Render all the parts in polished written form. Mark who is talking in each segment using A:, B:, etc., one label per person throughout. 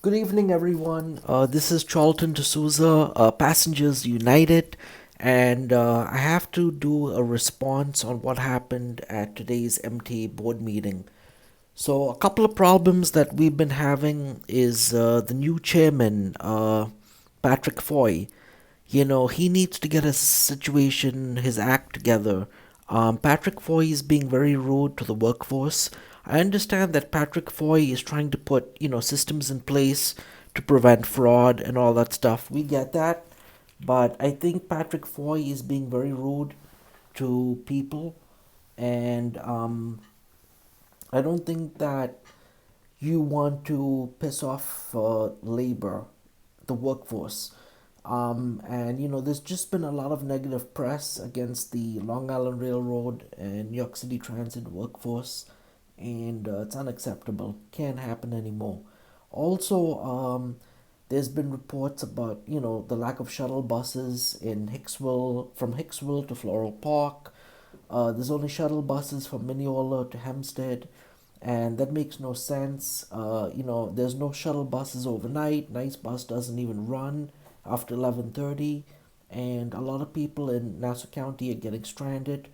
A: Good evening, everyone. This is Charlton D'Souza, Passengers United, and I have to do a response on what happened at today's MTA board meeting. So, a couple of problems that we've been having is the new chairman, Patrick Foye. He needs to get his situation, his act together. Patrick Foye is being very rude to the workforce. I understand that Patrick Foye is trying to put, systems in place to prevent fraud and all that stuff. We get that. But I think Patrick Foye is being very rude to people. And I don't think that you want to piss off labor, the workforce. And there's just been a lot of negative press against the Long Island Railroad and New York City Transit workforce, and it's unacceptable. Can't happen anymore. Also, there's been reports about the lack of shuttle buses in Hicksville, from Hicksville to Floral Park. There's only shuttle buses from Mineola to Hempstead, and that makes no sense. There's no shuttle buses overnight. Nice bus doesn't even run after 11:30, and a lot of people in Nassau County are getting stranded,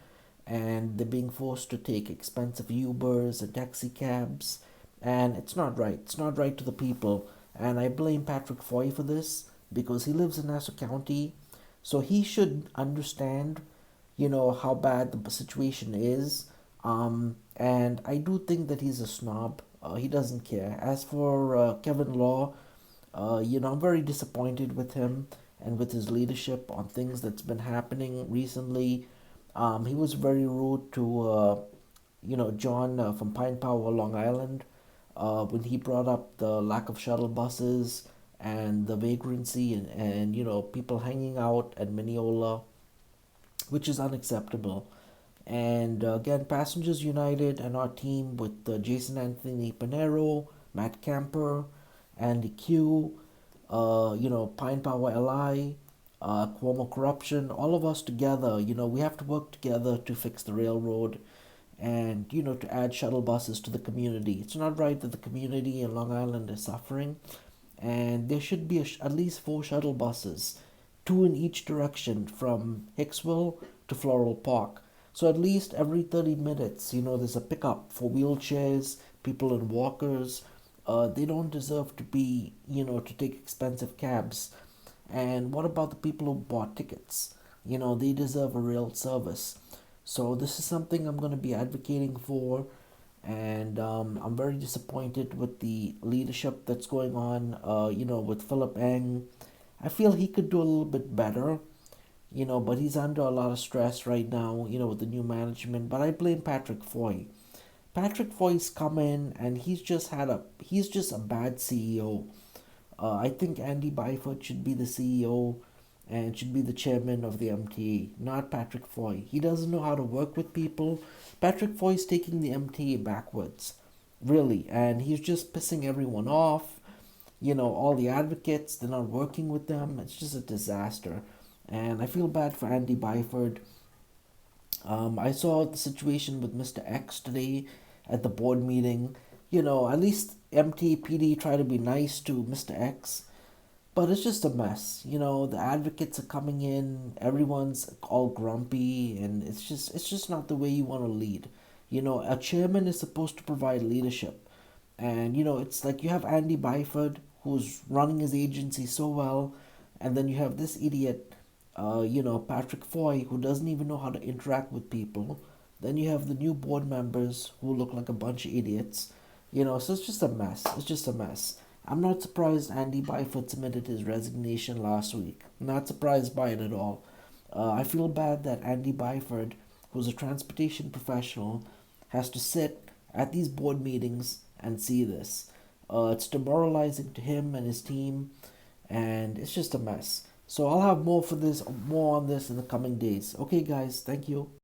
A: and they're being forced to take expensive Ubers and taxi cabs, and it's not right. It's not right to the people, and I blame Patrick Foy for this because he lives in Nassau County, so he should understand, how bad the situation is. And I do think that he's a snob. He doesn't care. As for Kevin Law, I'm very disappointed with him and with his leadership on things that's been happening recently. He was very rude to, John from Pine Power, Long Island, when he brought up the lack of shuttle buses and the vagrancy and people hanging out at Mineola, which is unacceptable. And again, Passengers United and our team with Jason Anthony Panero, Matt Camper, Andy Q, Pine Power LI, Cuomo Corruption, all of us together, we have to work together to fix the railroad and, to add shuttle buses to the community. It's not right that the community in Long Island is suffering, and there should be at least four shuttle buses, two in each direction from Hicksville to Floral Park. So at least every 30 minutes, there's a pickup for wheelchairs, people in walkers. They don't deserve to be, to take expensive cabs. And what about the people who bought tickets? They deserve a real service. So this is something I'm going to be advocating for, and I'm very disappointed with the leadership that's going on. With Philip Eng, I feel he could do a little bit better. But he's under a lot of stress right now. With the new management. But I blame Patrick Foy. Patrick Foy's come in and he's just a bad CEO. I think Andy Byford should be the CEO and should be the chairman of the MTA, not Patrick Foy. He doesn't know how to work with people. Patrick Foy's taking the MTA backwards, really, and he's just pissing everyone off. All the advocates, they're not working with them. It's just a disaster. And I feel bad for Andy Byford. I saw the situation with Mr. X today at the board meeting. At least MTPD try to be nice to Mr. X, but it's just a mess. The advocates are coming in, everyone's all grumpy, and it's just not the way you want to lead. A chairman is supposed to provide leadership, and it's like you have Andy Byford who's running his agency so well, and then you have this idiot, Patrick Foy, who doesn't even know how to interact with people. Then you have the new board members who look like a bunch of idiots. So it's just a mess. It's just a mess. I'm not surprised Andy Byford submitted his resignation last week. Not surprised by it at all. I feel bad that Andy Byford, who's a transportation professional, has to sit at these board meetings and see this. It's demoralizing to him and his team, and it's just a mess. So I'll have more on this in the coming days. Okay, guys, thank you.